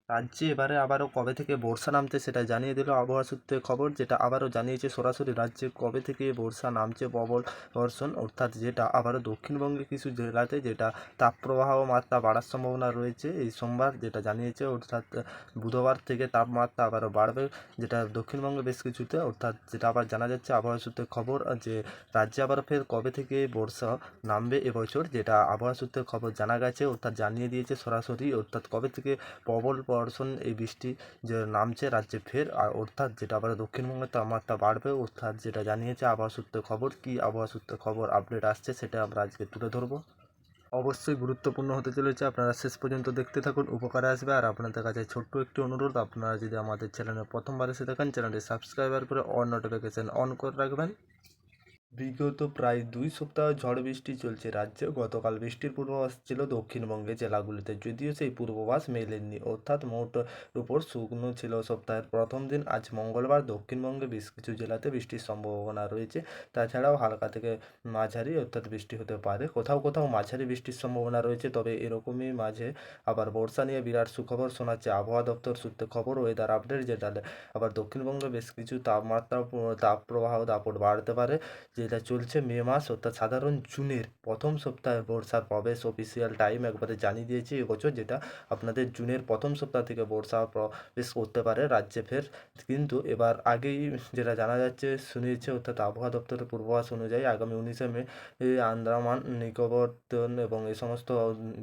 রাজ্যে এবারে আবারও কবে থেকে বর্ষা নামতে সেটা জানিয়ে দিল আবহাওয়া সূত্রে খবর, যেটা আবারও জানিয়েছে সরাসরি রাজ্যে কবে থেকে বর্ষা নামছে প্রবল বর্ষণ, অর্থাৎ যেটা আবারও দক্ষিণবঙ্গে কিছু জেলাতে যেটা তাপপ্রবাহ মাত্রা বাড়ার সম্ভাবনা রয়েছে এই সোমবার, যেটা জানিয়েছে, অর্থাৎ বুধবার থেকে তাপমাত্রা আবারও বাড়বে, যেটা দক্ষিণবঙ্গে বেশ কিছুতে, অর্থাৎ যেটা আবার জানা যাচ্ছে আবহাওয়া সূত্রে খবর যে রাজ্যে আবার ফের কবে থেকে বর্ষা নামবে এবছর, যেটা আবহাওয়া সূত্রে খবর জানা গেছে, অর্থাৎ জানিয়ে দিয়েছে সরাসরি, অর্থাৎ কবে থেকে প্রবল বর্ষণ এই বৃষ্টি যে নামছে রাজ্যে ফের, আর অর্থাৎ যেটা আবার দক্ষিণবঙ্গের তাপমাত্রা বাড়বে, অর্থাৎ যেটা জানিয়েছে আবহাওয়া সূত্রে খবর। কি আবহাওয়া সূত্রে খবর আপডেট আসছে সেটা আমরা আজকে তুলে ধরবো। অবশ্যই গুরুত্বপূর্ণ হতে চলেছে, আপনারা শেষ পর্যন্ত দেখতে থাকুন, উপকারে আসবে। আর আপনাদের কাছে ছোট্ট একটি অনুরোধ, আপনারা যদি আমাদের চ্যানেলে প্রথমবার এসে থাকেন চ্যানেলটি সাবস্ক্রাইবার করে অল নোটিফিকেশন অন করে রাখবেন। বিগত প্রায় 2 সপ্তাহ ঝড় বৃষ্টি চলছে রাজ্যে। গতকাল বৃষ্টির পূর্বাভাস ছিল দক্ষিণবঙ্গে জেলাগুলিতে, যদিও সেই পূর্বাভাস মেলেনি, অর্থাৎ মোট উপর শুকনো ছিল সপ্তাহের প্রথম দিন। আজ মঙ্গলবার দক্ষিণবঙ্গে বেশ কিছু জেলাতে বৃষ্টির সম্ভাবনা রয়েছে। তাছাড়াও হালকা থেকে মাঝারি অর্থাৎ বৃষ্টি হতে পারে, কোথাও কোথাও মাঝারি বৃষ্টির সম্ভাবনা রয়েছে। তবে এরকমই মাঝে আবার বর্ষা নিয়ে বিরাট সুখবর শোনাচ্ছে আবহাওয়া দপ্তর সূত্রে খবর। ওয়েদার আপডেট, যেটা আবার দক্ষিণবঙ্গে বেশ কিছু তাপপ্রবাহ দাপট বাড়তে পারে, যেটা চলছে মে মাস, অর্থাৎ সাধারণ জুনের প্রথম সপ্তাহে বর্ষার প্রবেশ অফিসিয়াল টাইম একবারে জানিয়ে দিয়েছে এবছর, যেটা আপনাদের জুনের প্রথম সপ্তাহ থেকে বর্ষা প্রবেশ করতে পারে রাজ্যে ফের। কিন্তু এবার আগেই যেটা জানা যাচ্ছে শুনিয়েছে, অর্থাৎ আবহাওয়া দপ্তরের পূর্বাভাস অনুযায়ী আগামী 19 মে আন্দামান নিকোবর এবং এই সমস্ত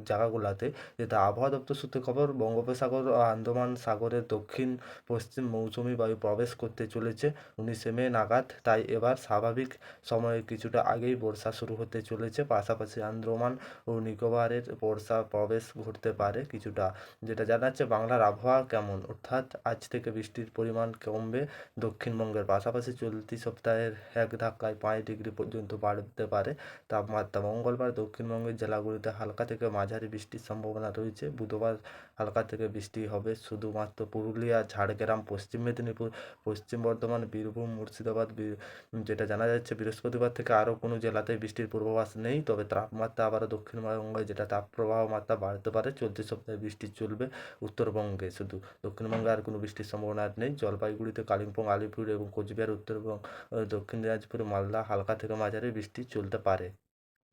জায়গাগুলোতে, যেটা আবহাওয়া দপ্তর সূত্রে খবর, বঙ্গোপসাগর ও আন্দামান সাগরের দক্ষিণ পশ্চিম মৌসুমি বায়ু প্রবেশ করতে চলেছে 19 মে নাগাদ। তাই এবার স্বাভাবিক সময়ে কিছুটা আগেই বর্ষা শুরু হতে চলেছে। পাশাপাশি আন্দামান ও নিকোবরের বর্ষা প্রবেশ ঘটতে পারে কিছুটা, যেটা জানাচ্ছে বাংলার আবহাওয়া কেমন, অর্থাৎ আজ থেকে বৃষ্টির পরিমাণ কমবে দক্ষিণবঙ্গের। পাশাপাশি চলতি সপ্তাহের এক ধাক্কায় 5 ডিগ্রি পর্যন্ত বাড়তে পারে তাপমাত্রা। মঙ্গলবার দক্ষিণবঙ্গের জেলাগুলিতে হালকা থেকে মাঝারি বৃষ্টির সম্ভাবনা রয়েছে। বুধবার হালকা থেকে বৃষ্টি হবে শুধুমাত্র পুরুলিয়া, ঝাড়গ্রাম, পশ্চিম মেদিনীপুর, পশ্চিম বর্ধমান, বীরভূম, মুর্শিদাবাদ, যেটা জানা যাচ্ছে বৃহস্পতিবার থেকে আরও কোনো জেলাতেই বৃষ্টির পূর্বাভাস নেই। তবে তাপমাত্রা আবারও দক্ষিণবঙ্গে যেটা তাপপ্রবাহ মাত্রা বাড়তে পারে, চলতি সপ্তাহে বৃষ্টি চলবে উত্তরবঙ্গে, শুধু দক্ষিণবঙ্গে আর কোনো বৃষ্টির সম্ভাবনা নেই। জলপাইগুড়িতে, কালিম্পং, আলিপুর এবং কোচবিহার, উত্তরবঙ্গ, দক্ষিণ দিনাজপুর, মালদা হালকা থেকে মাঝারি বৃষ্টি চলতে পারে।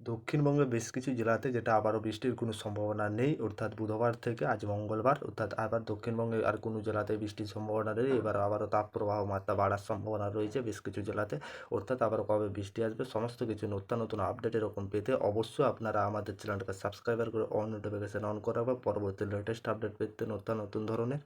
দক্ষিণবঙ্গের বেশ কিছু জেলাতে যেটা আবারও বৃষ্টির কোনো সম্ভাবনা নেই, অর্থাৎ বুধবার থেকে আজ মঙ্গলবার, অর্থাৎ আবার দক্ষিণবঙ্গে আর কোনো জেলাতে বৃষ্টির সম্ভাবনা নেই। এবার আবারও তাপপ্রবাহ মাত্রা বাড়ার সম্ভাবনা রয়েছে বেশ কিছু জেলাতে, অর্থাৎ আবার কবে বৃষ্টি আসবে সমস্ত কিছু নতুন নতুন আপডেট এরকম পেতে অবশ্যই আপনারা আমাদের চ্যানেলটাকে সাবস্ক্রাইবার করে অন নোটিফিকেশান অন করাবে, পরবর্তী লেটেস্ট আপডেট পেতে নতুন নতুন ধরনের।